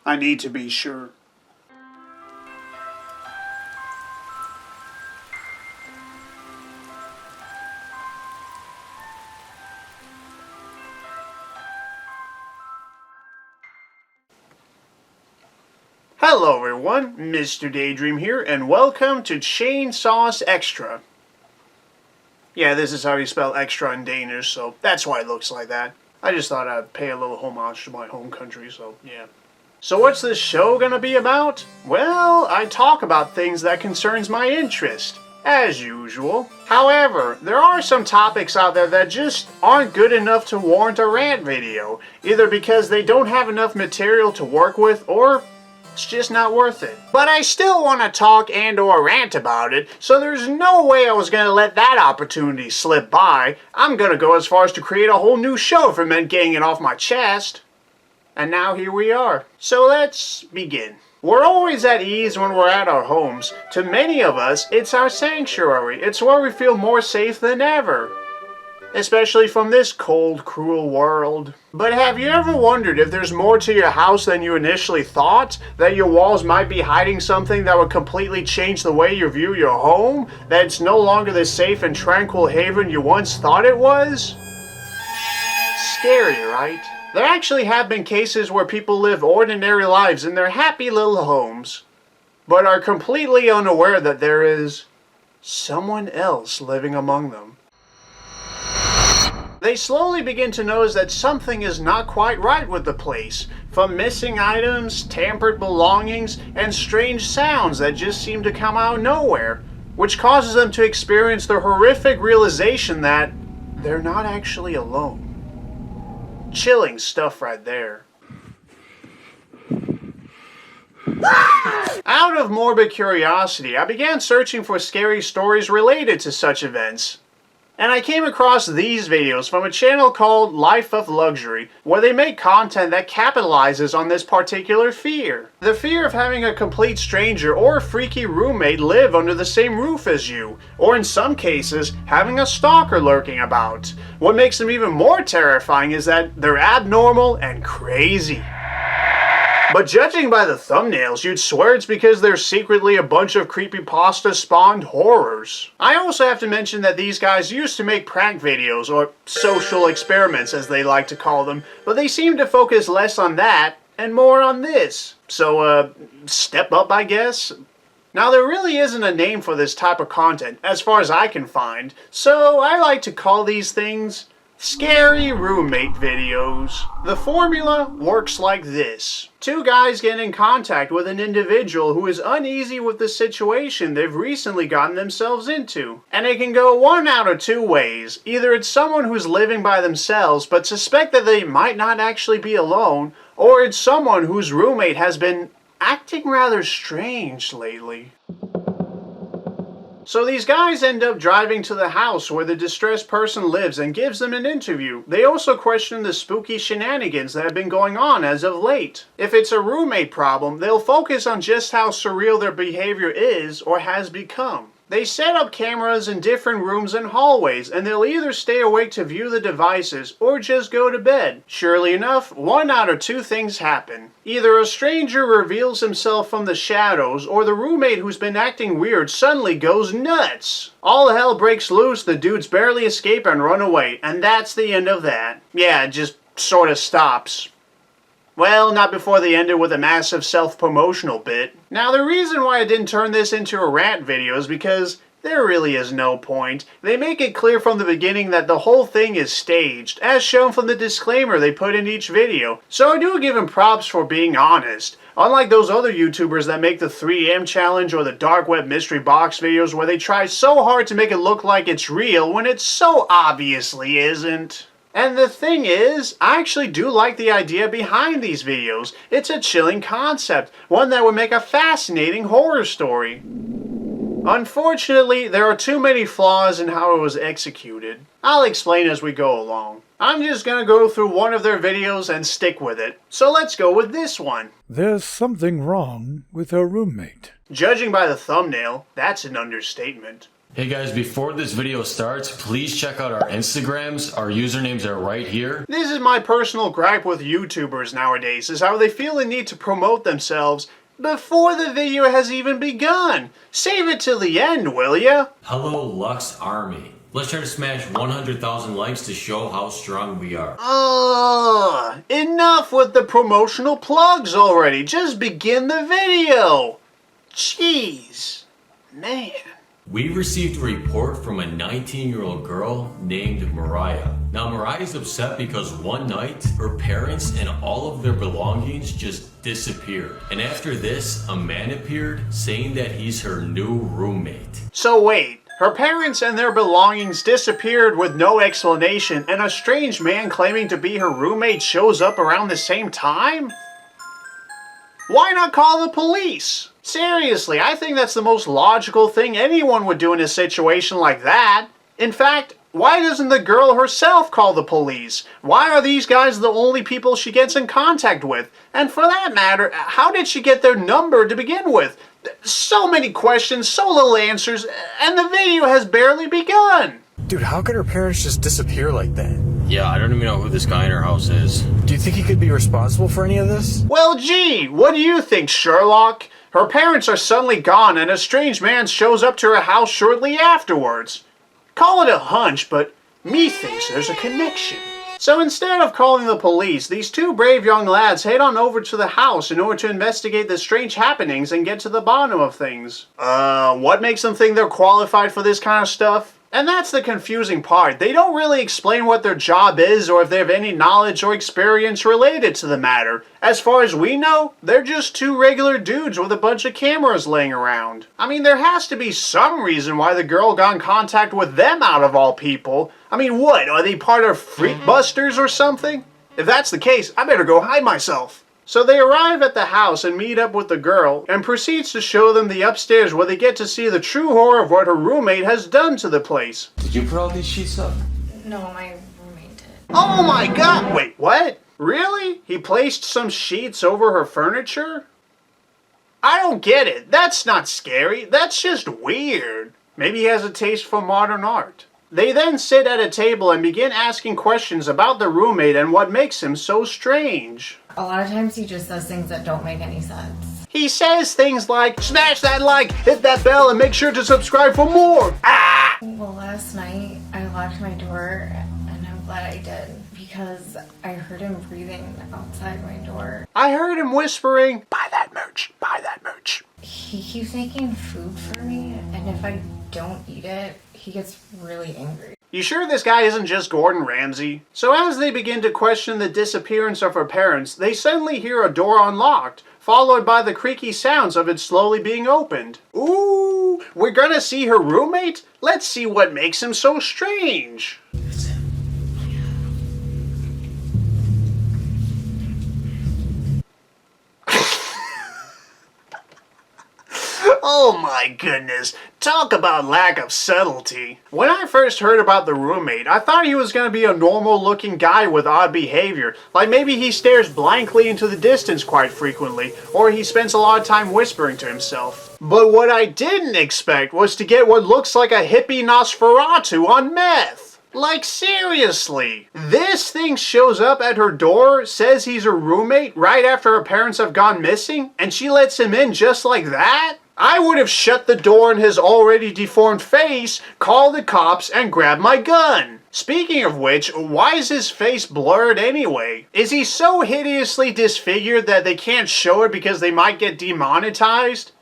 I need to be sure. Hello everyone, Mr. Daydream here, and welcome to Chainsauce Extra. Yeah, this is how you spell extra in Danish, so that's why it looks like that. I just thought I'd pay a little homage to my home country, so yeah. So what's this show gonna be about? Well, I talk about things that concerns my interest, as usual. However, there are some topics out there that just aren't good enough to warrant a rant video, either because they don't have enough material to work with, or it's just not worth it. But I still want to talk and or rant about it, so there's no way I was going to let that opportunity slip by. I'm going to go as far as to create a whole new show for men getting it off my chest. And now here we are. So let's begin. We're always at ease when we're at our homes. To many of us, it's our sanctuary. It's where we feel more safe than ever. Especially from this cold, cruel world. But have you ever wondered if there's more to your house than you initially thought? That your walls might be hiding something that would completely change the way you view your home? That it's no longer the safe and tranquil haven you once thought it was? Scary, right? There actually have been cases where people live ordinary lives in their happy little homes, but are completely unaware that there is someone else living among them. They slowly begin to notice that something is not quite right with the place, from missing items, tampered belongings, and strange sounds that just seem to come out of nowhere, which causes them to experience the horrific realization that they're not actually alone. Chilling stuff right there. Out of morbid curiosity, I began searching for scary stories related to such events. And I came across these videos from a channel called Life of Luxury, where they make content that capitalizes on this particular fear. The fear of having a complete stranger or a freaky roommate live under the same roof as you, or in some cases, having a stalker lurking about. What makes them even more terrifying is that they're abnormal and crazy. But judging by the thumbnails, you'd swear it's because they're secretly a bunch of creepypasta-spawned horrors. I also have to mention that these guys used to make prank videos, or social experiments as they like to call them, but they seem to focus less on that and more on this. So, step up, I guess? Now, there really isn't a name for this type of content, as far as I can find, so I like to call these things scary roommate videos. The formula works like this. Two guys get in contact with an individual who is uneasy with the situation they've recently gotten themselves into. And it can go one out of two ways. Either it's someone who's living by themselves but suspect that they might not actually be alone, or it's someone whose roommate has been acting rather strange lately. So these guys end up driving to the house where the distressed person lives and gives them an interview. They also question the spooky shenanigans that have been going on as of late. If it's a roommate problem, they'll focus on just how surreal their behavior is or has become. They set up cameras in different rooms and hallways, and they'll either stay awake to view the devices or just go to bed. Surely enough, one out of two things happen. Either a stranger reveals himself from the shadows, or the roommate who's been acting weird suddenly goes nuts. All hell breaks loose, the dudes barely escape and run away, and that's the end of that. Yeah, it just sort of stops. Well, not before they ended with a massive self-promotional bit. Now, the reason why I didn't turn this into a rant video is because there really is no point. They make it clear from the beginning that the whole thing is staged, as shown from the disclaimer they put in each video. So I do give them props for being honest. Unlike those other YouTubers that make the 3am challenge or the dark web mystery box videos where they try so hard to make it look like it's real when it so obviously isn't. And the thing is, I actually do like the idea behind these videos. It's a chilling concept, one that would make a fascinating horror story. Unfortunately, there are too many flaws in how it was executed. I'll explain as we go along. I'm just gonna go through one of their videos and stick with it. So let's go with this one. There's something wrong with her roommate. Judging by the thumbnail, that's an understatement. Hey guys, before this video starts, please check out our Instagrams. Our usernames are right here. This is my personal gripe with YouTubers nowadays, is how they feel the need to promote themselves before the video has even begun. Save it till the end, will ya? Hello Lux Army. Let's try to smash 100,000 likes to show how strong we are. Enough with the promotional plugs already. Just begin the video. Jeez, man. We received a report from a 19-year-old girl named Mariah. Now Mariah's upset because one night her parents and all of their belongings just disappeared. And after this, a man appeared saying that he's her new roommate. So wait, her parents and their belongings disappeared with no explanation, and a strange man claiming to be her roommate shows up around the same time? Why not call the police? Seriously, I think that's the most logical thing anyone would do in a situation like that. In fact, why doesn't the girl herself call the police? Why are these guys the only people she gets in contact with? And for that matter, how did she get their number to begin with? So many questions, so little answers, and the video has barely begun. Dude, how could her parents just disappear like that? Yeah, I don't even know who this guy in her house is. Do you think he could be responsible for any of this? Well, gee, what do you think, Sherlock? Her parents are suddenly gone and a strange man shows up to her house shortly afterwards. Call it a hunch, but me thinks there's a connection. So instead of calling the police, these two brave young lads head on over to the house in order to investigate the strange happenings and get to the bottom of things. What makes them think they're qualified for this kind of stuff? And that's the confusing part. They don't really explain what their job is or if they have any knowledge or experience related to the matter. As far as we know, they're just two regular dudes with a bunch of cameras laying around. I mean, there has to be some reason why the girl got in contact with them out of all people. I mean, what? Are they part of Freak Busters or something? If that's the case, I better go hide myself. So they arrive at the house and meet up with the girl, and proceeds to show them the upstairs where they get to see the true horror of what her roommate has done to the place. Did you put all these sheets up? No, my roommate did. Oh my god! Wait, what? Really? He placed some sheets over her furniture? I don't get it. That's not scary. That's just weird. Maybe he has a taste for modern art. They then sit at a table and begin asking questions about the roommate and what makes him so strange. A lot of times he just says things that don't make any sense. He says things like, smash that like, hit that bell, and make sure to subscribe for more. Ah! Well, last night I locked my door, and I'm glad I did, because I heard him breathing outside my door. I heard him whispering, buy that merch, buy that merch. He keeps making food for me, and if I don't eat it, he gets really angry. You sure this guy isn't just Gordon Ramsay? So as they begin to question the disappearance of her parents, they suddenly hear a door unlocked, followed by the creaky sounds of it slowly being opened. Ooh, we're gonna see her roommate? Let's see what makes him so strange. It's him. Oh my goodness, talk about lack of subtlety. When I first heard about the roommate, I thought he was going to be a normal looking guy with odd behavior, like maybe he stares blankly into the distance quite frequently, or he spends a lot of time whispering to himself. But what I didn't expect was to get what looks like a hippie Nosferatu on meth. Like seriously, this thing shows up at her door, says he's her roommate right after her parents have gone missing, and she lets him in just like that? I would have shut the door in his already deformed face, called the cops, and grabbed my gun. Speaking of which, why is his face blurred anyway? Is he so hideously disfigured that they can't show it because they might get demonetized?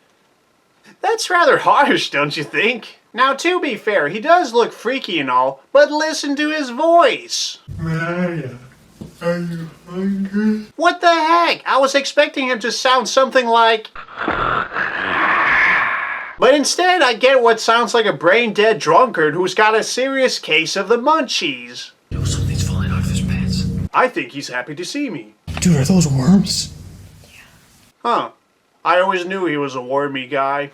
That's rather harsh, don't you think? Now, to be fair, he does look freaky and all, but listen to his voice. Mariah, are you hungry? What the heck? I was expecting him to sound something like... But instead, I get what sounds like a brain-dead drunkard who's got a serious case of the munchies. Yo, something's falling out of his pants. I think he's happy to see me. Dude, are those worms? Huh. I always knew he was a wormy guy.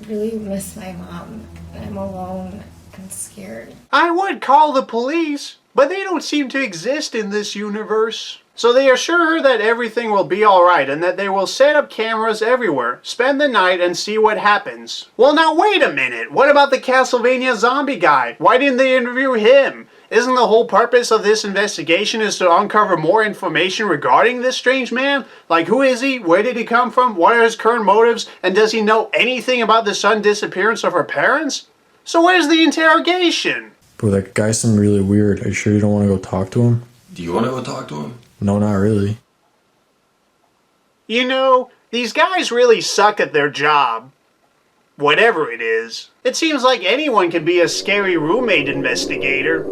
Really miss my mom, and I'm alone and scared. I would call the police, but they don't seem to exist in this universe. So they assure her that everything will be alright and that they will set up cameras everywhere, spend the night, and see what happens. Well, now wait a minute. What about the Castlevania zombie guy? Why didn't they interview him? Isn't the whole purpose of this investigation is to uncover more information regarding this strange man? Like, who is he? Where did he come from? What are his current motives? And does he know anything about the sudden disappearance of her parents? So where's the interrogation? Bro, that guy seemed really weird. Are you sure you don't want to go talk to him? Do you want to go talk to him? No, not really. You know, these guys really suck at their job. Whatever it is. It seems like anyone can be a scary roommate investigator.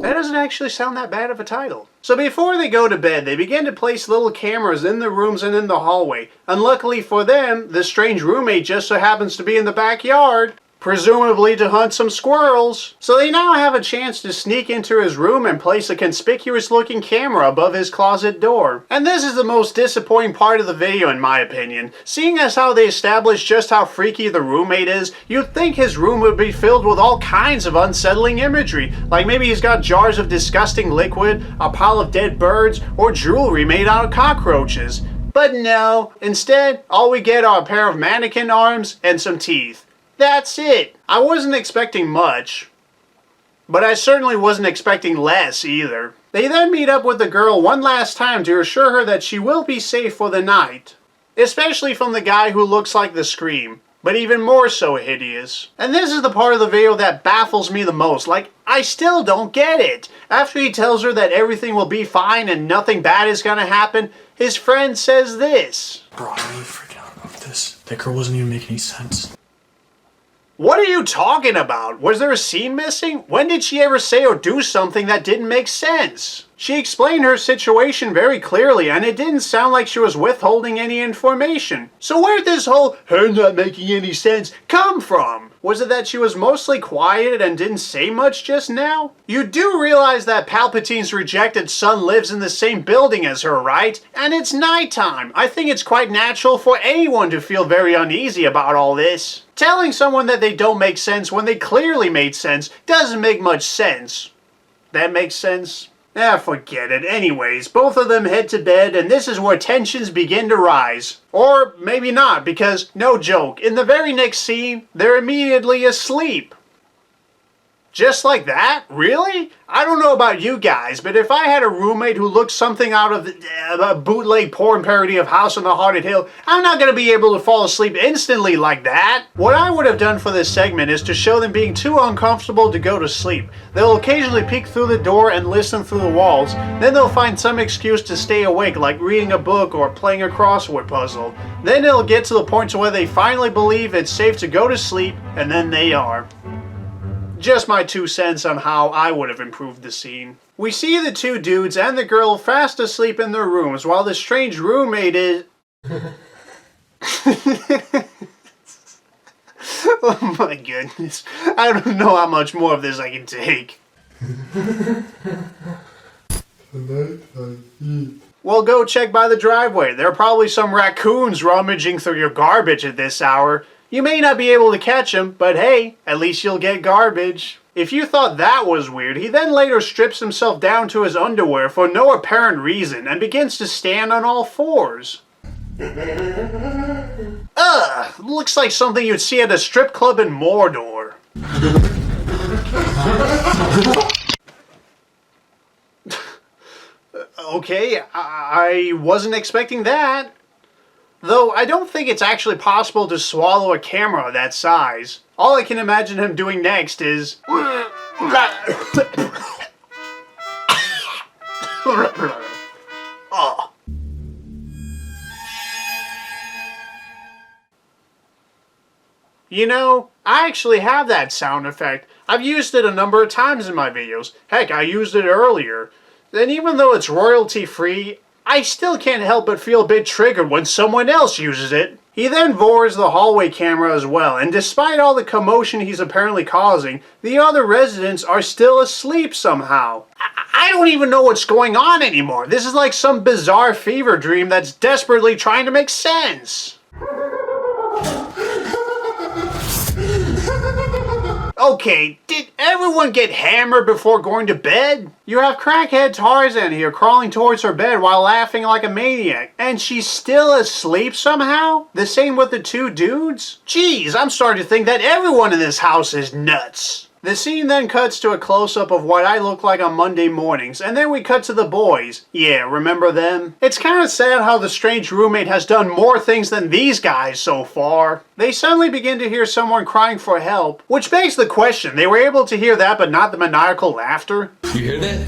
That doesn't actually sound that bad of a title. So before they go to bed, they begin to place little cameras in the rooms and in the hallway. Unluckily for them, the strange roommate just so happens to be in the backyard, presumably to hunt some squirrels. So they now have a chance to sneak into his room and place a conspicuous looking camera above his closet door. And this is the most disappointing part of the video in my opinion. Seeing as how they established just how freaky the roommate is, you'd think his room would be filled with all kinds of unsettling imagery. Like maybe he's got jars of disgusting liquid, a pile of dead birds, or jewelry made out of cockroaches. But no, instead, all we get are a pair of mannequin arms and some teeth. That's it. I wasn't expecting much, but I certainly wasn't expecting less either. They then meet up with the girl one last time to assure her that she will be safe for the night, especially from the guy who looks like the Scream, but even more so hideous. And this is the part of the video that baffles me the most. Like, I still don't get it. After he tells her that everything will be fine and nothing bad is gonna happen, his friend says this. Bro, I'm really freaking out about this. That girl wasn't even making any sense. What are you talking about? Was there a scene missing? When did she ever say or do something that didn't make sense? She explained her situation very clearly, and it didn't sound like she was withholding any information. So where'd this whole her not making any sense come from? Was it that she was mostly quiet and didn't say much just now? You do realize that Palpatine's rejected son lives in the same building as her, right? And it's nighttime. I think it's quite natural for anyone to feel very uneasy about all this. Telling someone that they don't make sense when they clearly made sense doesn't make much sense. That makes sense? Forget it. Anyways, both of them head to bed, and this is where tensions begin to rise. Or maybe not, because, no joke, in the very next scene, they're immediately asleep. Just like that? Really? I don't know about you guys, but if I had a roommate who looked something out of a bootleg porn parody of House on the Haunted Hill, I'm not going to be able to fall asleep instantly like that. What I would have done for this segment is to show them being too uncomfortable to go to sleep. They'll occasionally peek through the door and listen through the walls. Then they'll find some excuse to stay awake, like reading a book or playing a crossword puzzle. Then it'll get to the point to where they finally believe it's safe to go to sleep, and then they are. Just my 2 cents on how I would have improved the scene. We see the two dudes and the girl fast asleep in their rooms while the strange roommate is... Oh my goodness. I don't know how much more of this I can take. Well, go check by the driveway. There are probably some raccoons rummaging through your garbage at this hour. You may not be able to catch them, but hey, at least you'll get garbage. If you thought that was weird, he then later strips himself down to his underwear for no apparent reason and begins to stand on all fours. Ugh, looks like something you'd see at a strip club in Mordor. Okay, I wasn't expecting that. Though I don't think it's actually possible to swallow a camera that size. All I can imagine him doing next is... Oh. You know, I actually have that sound effect. I've used it a number of times in my videos. Heck, I used it earlier. And even though it's royalty free, I still can't help but feel a bit triggered when someone else uses it. He then vores the hallway camera as well, and despite all the commotion he's apparently causing, the other residents are still asleep somehow. I don't even know what's going on anymore. This is like some bizarre fever dream that's desperately trying to make sense. Okay, did everyone get hammered before going to bed? You have crackhead Tarzan here crawling towards her bed while laughing like a maniac, and she's still asleep somehow? The same with the two dudes? Jeez, I'm starting to think that everyone in this house is nuts. The scene then cuts to a close-up of what I look like on Monday mornings, and then we cut to the boys. Yeah, remember them? It's kind of sad how the strange roommate has done more things than these guys so far. They suddenly begin to hear someone crying for help, which begs the question, they were able to hear that but not the maniacal laughter? You hear that?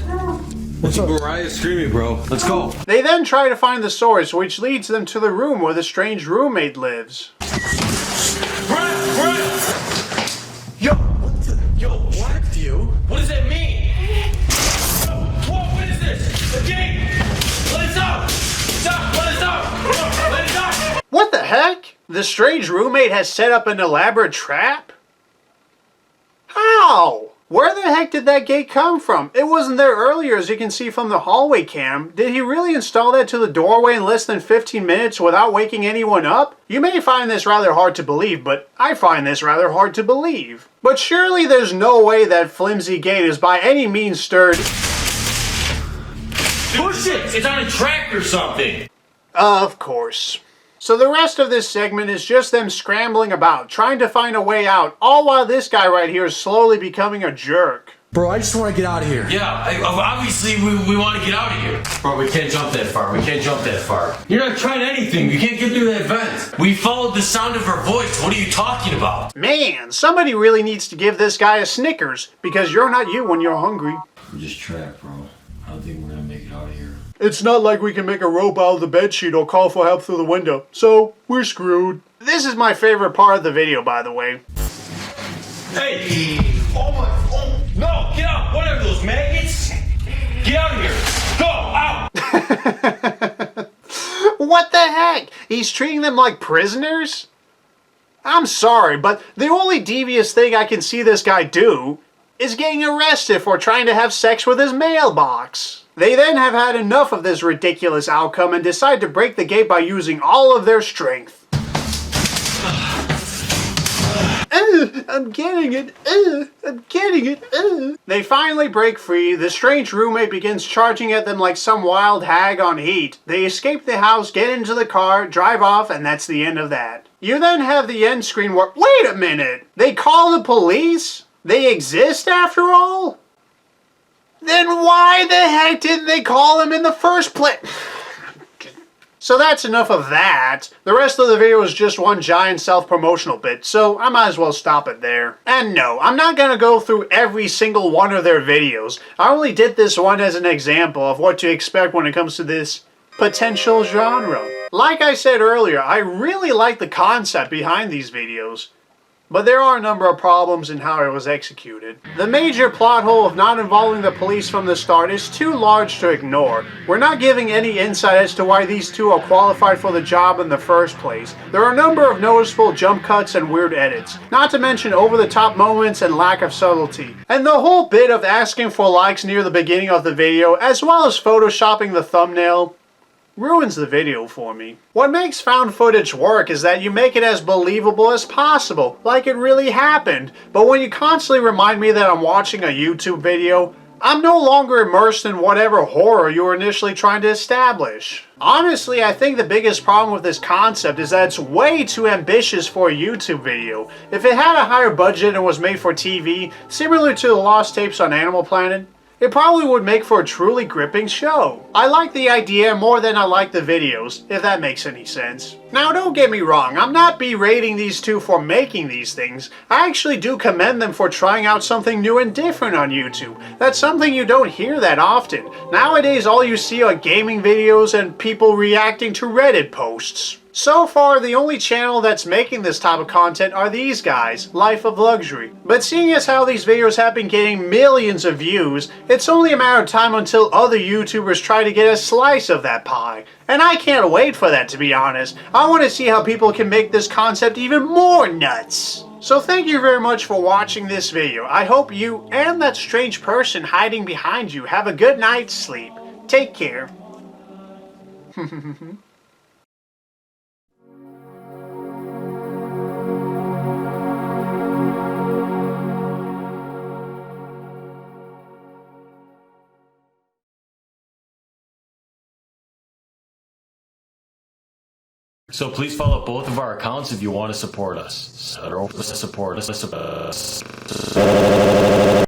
What's up? Mariah's screaming, bro. Let's go. They then try to find the source, which leads them to the room where the strange roommate lives. Brian! Yo, what? You? What does that mean? Whoa, what is this? A gate! Let us out! Stop! Let us out! Let us out! What the heck? The strange roommate has set up an elaborate trap? How? Where the heck did that gate come from? It wasn't there earlier, as you can see from the hallway cam. Did he really install that to the doorway in less than 15 minutes without waking anyone up? You may find this rather hard to believe, but I find this rather hard to believe. But surely there's no way that flimsy gate is by any means stirred. Push it! It's on a track or something! Of course. So the rest of this segment is just them scrambling about, trying to find a way out, all while this guy right here is slowly becoming a jerk. Bro, I just want to get out of here. Yeah, obviously we want to get out of here. Bro, we can't jump that far. We can't jump that far. You're not trying anything. You can't get through that vent. We followed the sound of her voice. What are you talking about? Man, somebody really needs to give this guy a Snickers, because you're not you when you're hungry. We're just trapped, bro. I don't think we're gonna make it out of here. It's not like we can make a rope out of the bedsheet or call for help through the window, so we're screwed. This is my favorite part of the video, by the way. Hey! Oh, no! Get out! What are those, maggots? Get out of here! Go! Out! What the heck? He's treating them like prisoners? I'm sorry, but the only devious thing I can see this guy do is getting arrested for trying to have sex with his mailbox. They then have had enough of this ridiculous outcome and decide to break the gate by using all of their strength. I'm getting it. I'm getting it. They finally break free. The strange roommate begins charging at them like some wild hag on heat. They escape the house, get into the car, drive off, and that's the end of that. You then have the end screen where, wait a minute, they call the police? They exist after all? Then why the heck didn't they call him in the first place? So that's enough of that. The rest of the video is just one giant self-promotional bit, so I might as well stop it there. And no, I'm not gonna go through every single one of their videos. I only did this one as an example of what to expect when it comes to this potential genre. Like I said earlier, I really like the concept behind these videos, but there are a number of problems in how it was executed. The major plot hole of not involving the police from the start is too large to ignore. We're not giving any insight as to why these two are qualified for the job in the first place. There are a number of noticeable jump cuts and weird edits, not to mention over-the-top moments and lack of subtlety. And the whole bit of asking for likes near the beginning of the video, as well as photoshopping the thumbnail, ruins the video for me. What makes found footage work is that you make it as believable as possible, like it really happened. But when you constantly remind me that I'm watching a YouTube video, I'm no longer immersed in whatever horror you were initially trying to establish. Honestly, I think the biggest problem with this concept is that it's way too ambitious for a YouTube video. If it had a higher budget and was made for TV, similar to the Lost Tapes on Animal Planet, it probably would make for a truly gripping show. I like the idea more than I like the videos, if that makes any sense. Now don't get me wrong, I'm not berating these two for making these things. I actually do commend them for trying out something new and different on YouTube. That's something you don't hear that often. Nowadays all you see are gaming videos and people reacting to Reddit posts. So far, the only channel that's making this type of content are these guys, Life of Luxury. But seeing as how these videos have been getting millions of views, it's only a matter of time until other YouTubers try to get a slice of that pie. And I can't wait for that, to be honest. I want to see how people can make this concept even more nuts. So thank you very much for watching this video. I hope you and that strange person hiding behind you have a good night's sleep. Take care. So please follow both of our accounts if you want to support us. Support us.